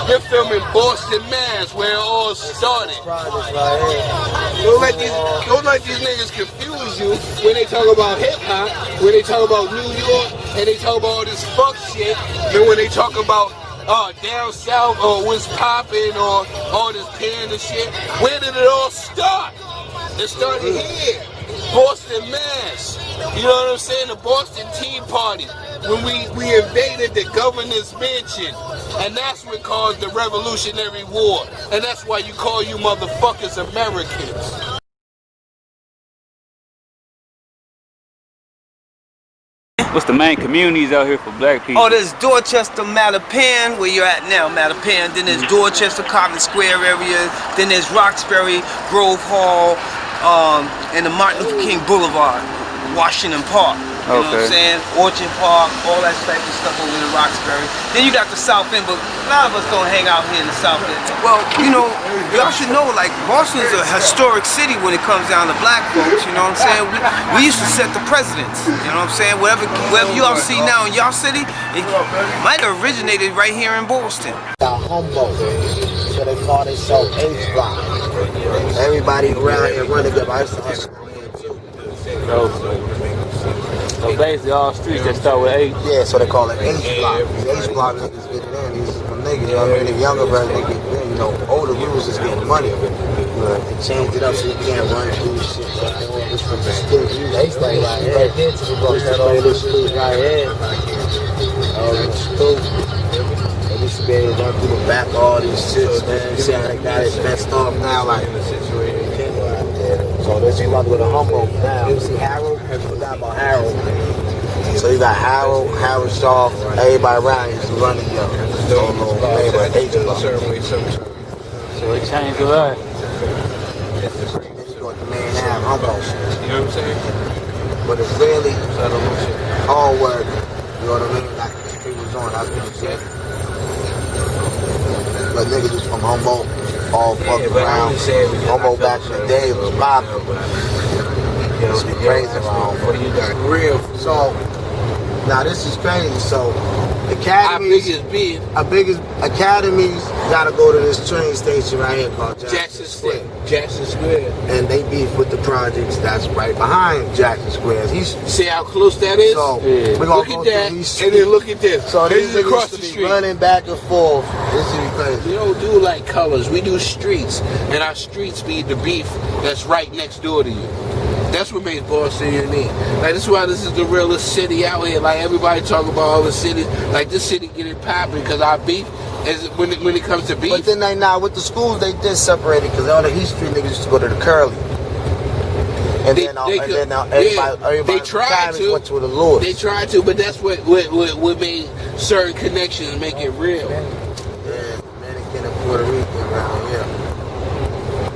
You're filming Boston, Mass, where it all started. Don't let these niggas confuse you when they talk about hip hop, when they talk about New York, and they talk about all this fuck shit, and when they talk about down south or what's popping or all this panda shit. Where did it all start? It started here, Boston, Mass. You know what I'm saying? The Boston Tea Party. When we invaded the governor's mansion. And that's what caused the Revolutionary War. And that's why you call you motherfuckers Americans. What's the main communities out here for black people? Oh, there's Dorchester, Mattapan, where you're at now, Mattapan. Then there's Dorchester, Cotton Square area. Then there's Roxbury, Grove Hall, and the Martin Luther King Boulevard, Washington Park. You know what I'm saying? Orchard Park, all that type of stuff over in Roxbury. Then you got the South End, but a lot of us don't hang out here in the South End. Well, you know, y'all should know, like, Boston's a historic city when it comes down to black folks, you know what I'm saying? We used to set the presidents, you know what I'm saying? Whatever y'all see now in y'all city, it might have originated right here in Boston. Humboldt, so they call themselves H-Block. Everybody around here running up. I used to hustle here too. So basically all streets that start with H. Yeah, so they call it H-Block. These H-Block niggas getting in. These is my niggas, you know what I mean? The younger brothers, they get in, you know. Older rules is getting money. They changed it up so you can't run through shit. This from the street. They stay right here. This street right here. The street. They used to be able to run through the back of all these shits, man. See how they got it fenced off now, like. So this is like with a Humboldt now. You see Harold? I forgot about Harold. So you got Harold Shaw, everybody around here is running yo. So it changed a lot. Then you go to the main Ave, Humboldt. You know what I'm saying? But it's really all work. You know what I mean? Like the street was on, that's what I'm saying. But niggas just from Humboldt. All fucking around. Humboldt back in the day was popping. It was crazy around. What do you got? Real. So, now this is crazy. So, academies, our biggest academies gotta go to this train station right here called Jackson Square. Jackson Square. And they beef with the projects that's right behind Jackson Square. See how close that is? So, we're gonna look at that, and then look at this. So this is across the street. Running back and forth. This is crazy. We don't do like colors. We do streets, and our streets be the beef that's right next door to you. That's what makes Boston unique. Like, this is why this is the realest city out here. Like, everybody talk about all the cities. Like, this city getting popping because our beef is when it comes to beef. But then they now with the schools they did separate it because all the East Street niggas used to go to the Curly. And then everybody tried to went to the Lewis. They tried to, but that's what made certain connections make it real. Yeah, Dominican and Puerto Rican around here.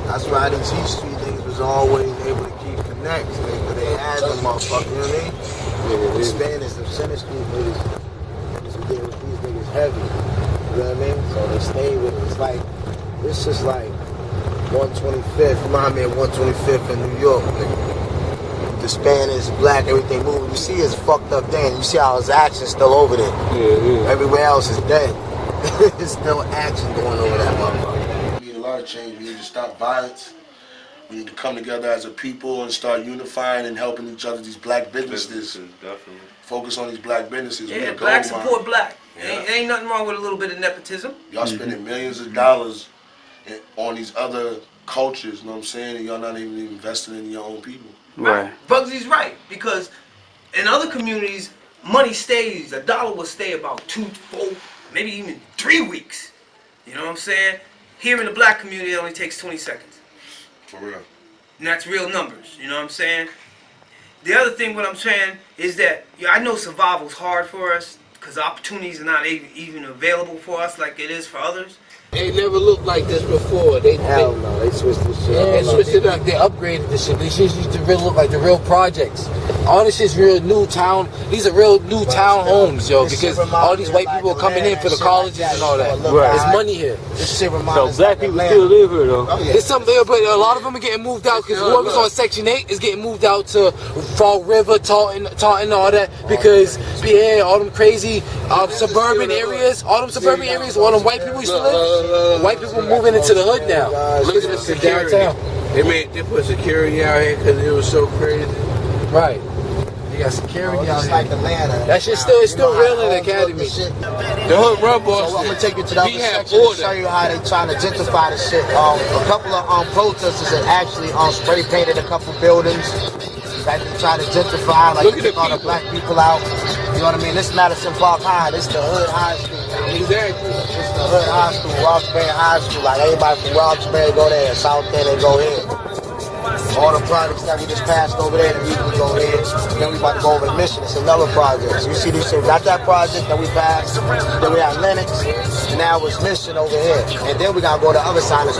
That's why these East Street niggas was always able to keep connects. They had them motherfuckers, you know what I mean? Yeah, the Spanish, the Center Street niggas deal with these niggas heavy. You know what I mean? So they stayed with it. It's just like 125th, remind me of 125th in New York. The Spanish, black, everything moving. You see it's fucked up then. You see how his action's still over there. Yeah. Everywhere else is dead. There's still action going over that motherfucker. We need a lot of change. We need to stop violence. We need to come together as a people and start unifying and helping each other. These black businesses. Definitely. Focus on these black businesses. Yeah, black support black. Yeah. Ain't nothing wrong with a little bit of nepotism. Y'all spending millions of dollars on these other cultures, you know what I'm saying? And y'all not even investing in your own people. Right. Bugsy's right, because in other communities, money stays, a dollar will stay about 2, 4, maybe even 3 weeks. You know what I'm saying? Here in the black community, it only takes 20 seconds. For real. And that's real numbers, you know what I'm saying? The other thing, what I'm saying, is that I know survival's hard for us, because opportunities are not even available for us like it is for others. They never looked like this before. Hell no, they switched this shit up. They switched it up. They upgraded this shit. These shit used to look like the real projects. All this shit's real new town. These are real new town homes, yo, because all these white people are coming in for the colleges and all that. Right. There's money here. This shit reminds So us black like people Atlanta. still live here though. Oh, yeah. There's some there, but a lot of them are getting moved out because whoever's on Section 8 is getting moved out to Fall River, Taunton, all that, because all them crazy see suburban areas, all them suburban areas, all them white people used to live. White people moving into the hood now. Look at the security. They put security out here because it was so crazy. Right. You got security out Just here. like Atlanta. That shit's still real in the academy. The hood run boss. So I'm gonna take you to the other section to show you how they trying to gentrify the shit. A couple of protesters that actually spray painted a couple buildings. Like they try to gentrify, like they take all the black people out. You know what I mean? This Madison Park High. This the hood high school. Exactly. This the hood high school, Roxbury High School. Like everybody from Roxbury go there, South End they go here. All the projects that we just passed over there, we can go here. Then we about to go over to Mission. It's another project. So you see this shit. Got that project that we passed. Then we got Lennox. And now it's Mission over here. And then we gotta go to the other side. It's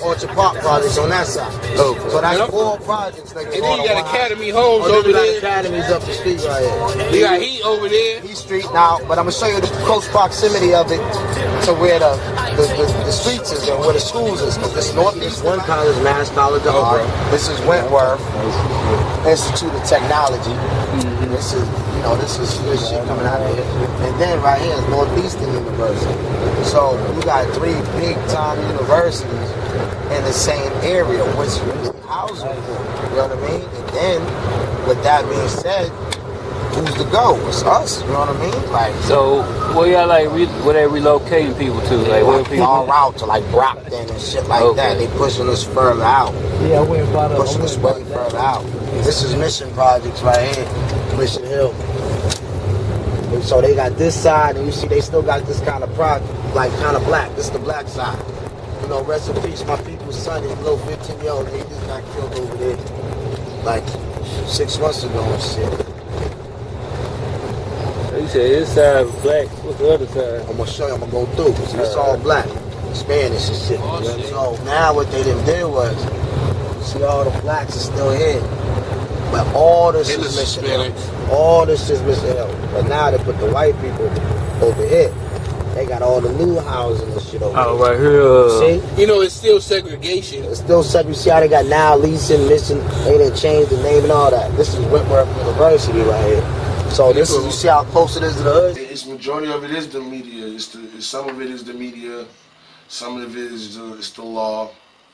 Orchard Park projects on that side. So that's 4 projects. Like, and then you got Academy Homes over there. Academy's up the street right here. You got Heat over there. Heat Street now, but I'm gonna show you the close proximity of it to where the streets is and where the schools is. This Northeast one college, Mass College of Art. This is Wentworth Institute of Technology. This is, this is good shit coming out of here. And then right here is Northeastern University. So you got 3 big time universities in the same area, which is housing for. You know what I mean? And then, with that being said, who's to go? It's us. You know what I mean? Like, so where y'all where they relocating people to? Like where people all out to like Brockton and shit like that. They pushing us further out. Yeah, we're about pushing us way further out. This is Mission Projects right here, Mission Hill. And so they got this side, and you see they still got this kind of like kind of black. This is the black side. You know, rest in peace, my people's son, his little 15-year-old, he just got killed over there like 6 months ago and shit. You said this side is black. What's the other side? I'm gonna show you. I'm gonna go through. See, it's all black, Spanish and shit. So now what they done did was, you see all the blacks are still here, but all this is Mission Hill. All this is Mission Hill. But now they put the white people over here. They got all the new housing and shit over Oh, here. right here. See? You know, it's still segregation. It's still segregation. See how they got now leasing, Mission. They didn't change the name and all that. This is Wentworth University right here. So this is, you see how close it is to the hood? It's majority of it is the media. Some of it is the media. Some of it is the law.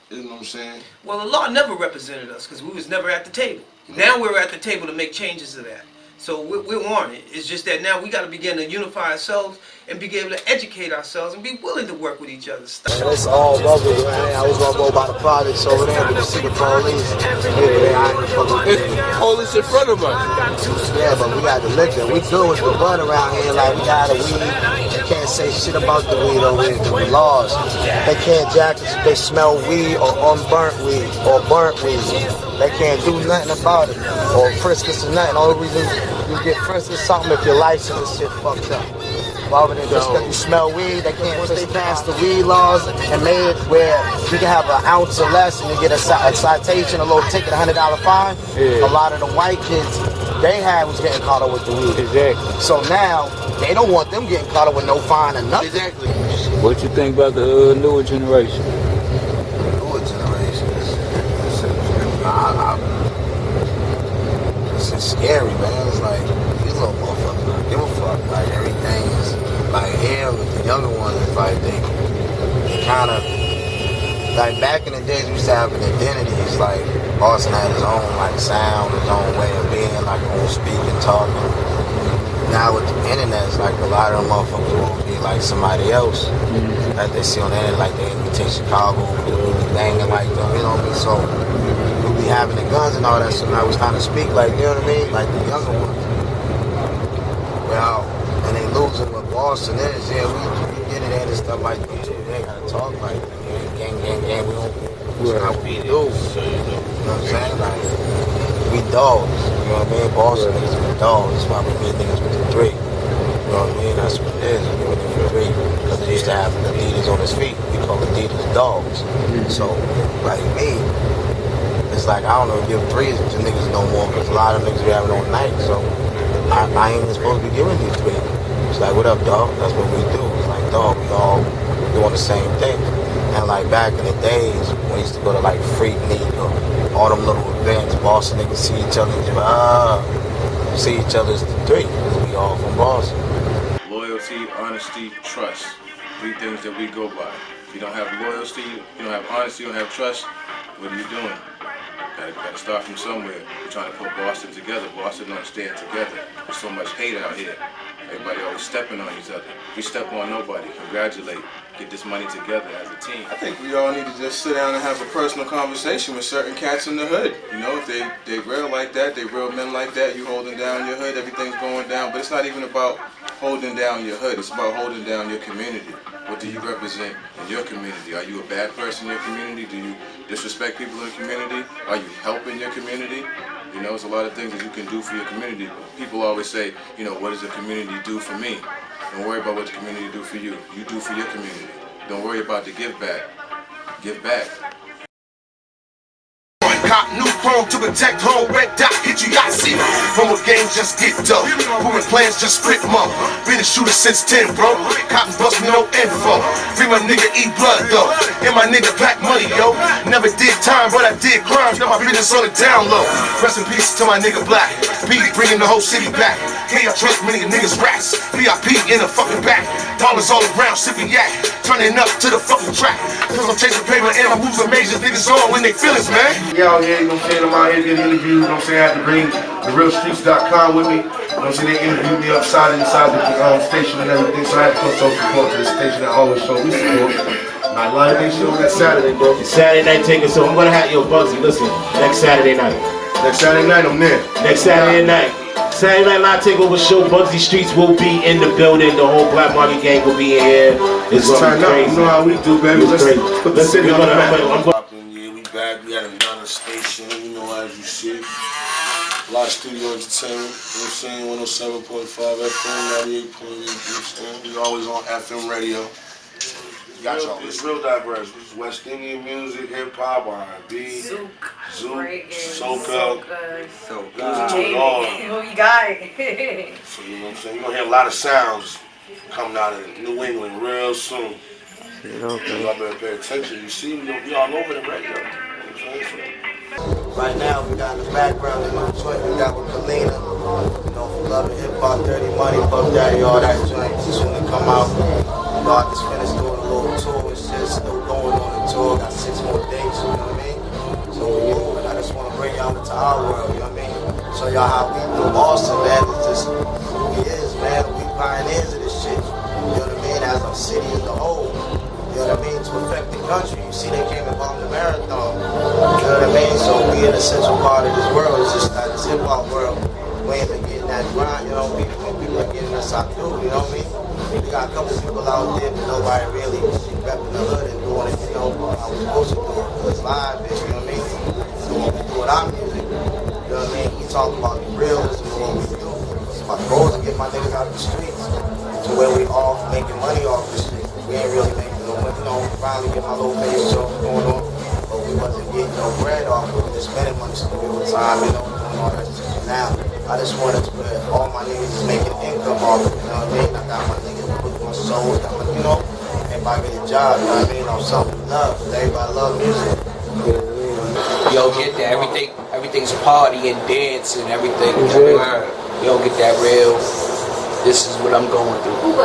You know what I'm saying? Well, the law never represented us because we was never at the table. Now we're at the table to make changes to that. So we're on it. It's just that now we got to begin to unify ourselves and be able to educate ourselves and be willing to work with each other. It's all lovely. I was going to go by the projects over there, but you see the police. Police in front of us. Yeah, but we got the liquor. We good with the bud around here. Like, we got the weed. You can't say shit about the weed over here. The laws. They can't jack us if they smell weed or unburnt weed or burnt weed. They can't do nothing about it. Or frisk us or nothing. Only reason you get frisked is something if your license is shit fucked up. Rather than just because you smell weed, they can't. Once they passed the weed laws and made it where you can have an ounce or less and you get a citation, a little ticket, $100 fine. Yeah. A lot of the white kids they had was getting caught up with the weed. Exactly. So now they don't want them getting caught up with no fine or nothing. Exactly. What you think about the newer generation? Newer generation. It's just scary, man. It's like these little motherfuckers don't give a fuck. Like everything is like here with the younger ones. It's like they kind of like back in the days we used to have an identity. It's like Boston had his own like sound, his own way of being, like own speaking, talking. Now with the internet, it's like a lot of them motherfuckers want to be like somebody else that they see on the internet, like they imitate Chicago, banging like them, you know what I mean? So we be having the guns and all that, so now we kind of speak like, you know what I mean? Like the younger ones. Well, and they losing what Boston is. Yeah, we get it at and stuff like that. They gotta talk like gang, we don't. That's not what we do. You know what I'm saying? Like, we dogs. You know what I mean? Boston niggas be dogs. That's why we meet niggas with the 3. You know what I mean? That's what it is. We meet with the 3. Because they used to have Adidas on his feet. We call Adidas dogs. So, like me, it's like, I don't know, give 3s to niggas no more. Because a lot of niggas be having on night. So, I ain't even supposed to be giving these 3. It's like, what up, dog? That's what we do. It's like, dog, we all doing the same thing. And like back in the days, we used to go to like Freak Meet or all them little events, Boston niggas see each other, see each other as the 3, because we all from Boston. honesty, trust. 3 things that we go by. If you don't have loyalty, you don't have honesty, you don't have trust, what are you doing? Gotta start from somewhere. We're trying to put Boston together. Boston don't stand together. There's so much hate out here. Everybody always stepping on each other. We step on nobody. Congratulate. Get this money together as a team. I think we all need to just sit down and have a personal conversation with certain cats in the hood. You know, if they real like that, they real men like that, you holding down your hood, everything's going down. But it's not even about holding down your hood. It's about holding down your community. What do you represent in your community? Are you a bad person in your community? Do you disrespect people in the community? Are you helping your community? You know, there's a lot of things that you can do for your community. People always say, you know, what does the community do for me? Don't worry about what the community do for you. You do for your community. Don't worry about the give back. Give back. Cop new chrome to protect home, red dot, hit you, y'all see. From a game, just get dope. Moving plans, just split mo. Been a shooter since 10, bro. Cotton bust me no info. Free my nigga, eat blood, though. And my nigga, black money, yo. Never did time, but I did crimes. Now my business on the down low. Rest in peace to my nigga, Black. B bringing the whole city back. K, I trust many niggas rats. VIP in the fucking back. Dollars all around, sipping yak. Turning up to the fucking track. Cause I'm chasing paper and I'm moving major niggas on when they feelings, man. Yeah, you know what I'm saying? I'm out here getting interviewed, you know what I'm saying? I had to bring TheRealStreetz.com with me. You know what I'm saying? They interviewed me inside the station and everything, so I had to come show support to the station that always show me support. And I love they show that Saturday, bro. Saturday night ticket, so I'm gonna have Bugsy, listen, next Saturday night. Next Saturday night, I'm there. Next Saturday night. Saturday Night Live Takeover show, Bugsy Streets will be in the building. The whole Black Market gang will be in here. It's gonna be crazy. You know how we do, baby. Let's put the city on the map. Yeah, we back. We at another station, you know, as you see. Live studio entertainment, you know what I'm saying? 107.5 FM, 98.8, you know what I'm saying? We always on FM radio. Got y'all. It's real diverse. This is West Indian music, hip hop, R&B, Zouk, soca. You got it. So you know what I'm saying? You're gonna hear a lot of sounds coming out of New England real soon. Y'all better pay attention. You see, we all over the radio. You know what I'm saying? Right now, we got in the background in my joint, we got with Kalina, you know, for Love and Hip Hop, Dirty Money, Puff Daddy, all that joint, soon to come out. You know, I just finished doing a little tour, it's just still going on the tour, got 6 more dates, you know what I mean? So we're moving, I just want to bring y'all into our world, you know what I mean? Show y'all how we do Boston, man, it's just who we is, man, we pioneers of this shit, you know what I mean, as a city as a whole. You know what I mean? To affect the country. You see, they came and bombed the marathon. You know what I mean? So we in a central part of this world. It's just that this hip hop world. We ain't been getting that grind. You know, people are getting us out too. You know what I mean? We got a couple people out there, but nobody really repping the hood and doing it. You know, how we supposed to do it. It's live, bitch. You know what I mean? So what we do with our music. You know what I mean? We talk about the realism of what we do. My goal is to get my niggas out the streets to where we all making money off the street. We ain't really making finally get my little baby show going on, but we wasn't getting no bread off. We were just spending money studio time, you know, doing all that shit. Now, I just wanted to put all my niggas is making income off it, you know what I mean? I got my niggas putting my soul, got my, you know, everybody get a job, you know what I mean? On something to love, everybody love music. Yo, get that, everything's party and dance and everything. Yo, get that real. This is what I'm going through.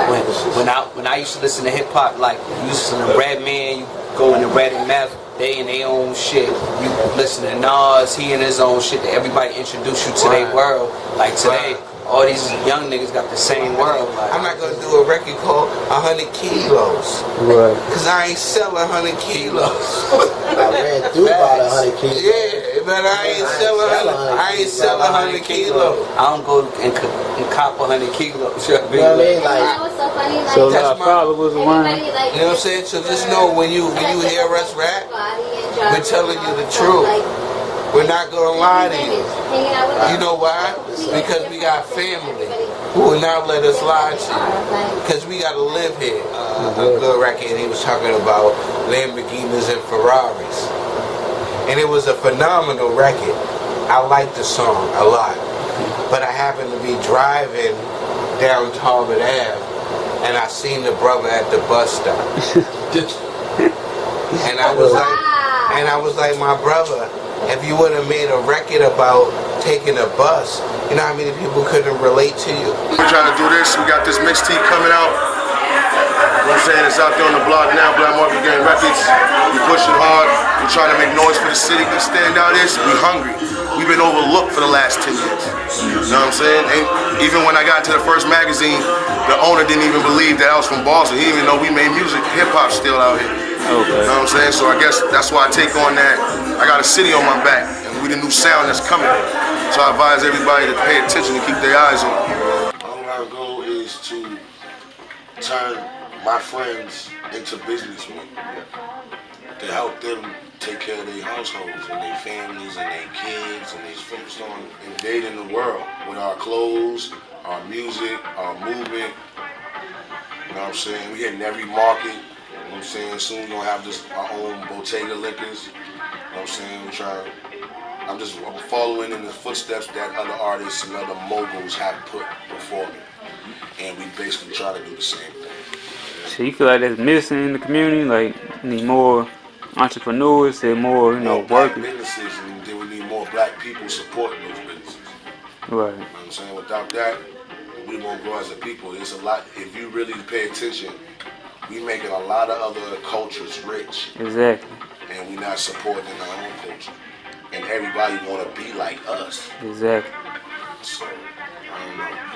When I used to listen to hip hop, like you listen to Redman, you go into Red and Meth, they in their own shit. You listen to Nas, he in his own shit. Everybody introduce you to their world. Like today, all these young niggas got the same world. Like, I'm not gonna do a record called 100 kilos. Right. Cause I ain't selling 100 kilos. I ran through about 100 kilos. Yeah, but I ain't selling 100 kilos. I don't go and cop 100 kilos. You know what I mean? Like, was so funny. Like, So our followers around. You know what I'm saying? So just know when you hear us rap, we're telling you the truth. We're not gonna lie to you. You know why? Because we got family who will not let us lie to you. Because we gotta live here. A good record, he was talking about Lamborghinis and Ferraris. And it was a phenomenal record. I like the song a lot. But I happened to be driving down Talbot Ave and I seen the brother at the bus stop. And I was like, my brother, if you would have made a record about taking a bus, you know how many people couldn't relate to you? We're trying to do this. We got this mixtape coming out. You know what I'm saying? It's out there on the block now, Black Market Gang Records. We pushing hard. We trying to make noise for the city. The standout is we hungry. We've been overlooked for the last 10 years. You know what I'm saying? And even when I got into the first magazine, the owner didn't even believe that I was from Boston. He didn't even know we made music. Hip hop still out here. Okay. You know what I'm saying? So I guess that's why I take on that. I got a city on my back, and we the new sound that's coming. So I advise everybody to pay attention and keep their eyes on. All our goal is to turn my friends into businessmen, to help them take care of their households and their families and their kids, and they focused on invading the world with our clothes, our music, our movement. You know what I'm saying? We hitting every market. You know what I'm saying? Soon we're gonna have our own Bottega liquors. You know what I'm saying? I'm following in the footsteps that other artists and other moguls have put before me. And we basically try to do the same thing. So you feel like that's missing in the community? Like, need more entrepreneurs and more, More black workers? businesses, and then we need more black people supporting those businesses. Right. You know what I'm saying? Without that, we won't grow as a people. There's a lot, if you really pay attention, we making a lot of other cultures rich. Exactly. And we not supporting our own culture. And everybody want to be like us. Exactly. So, I don't know.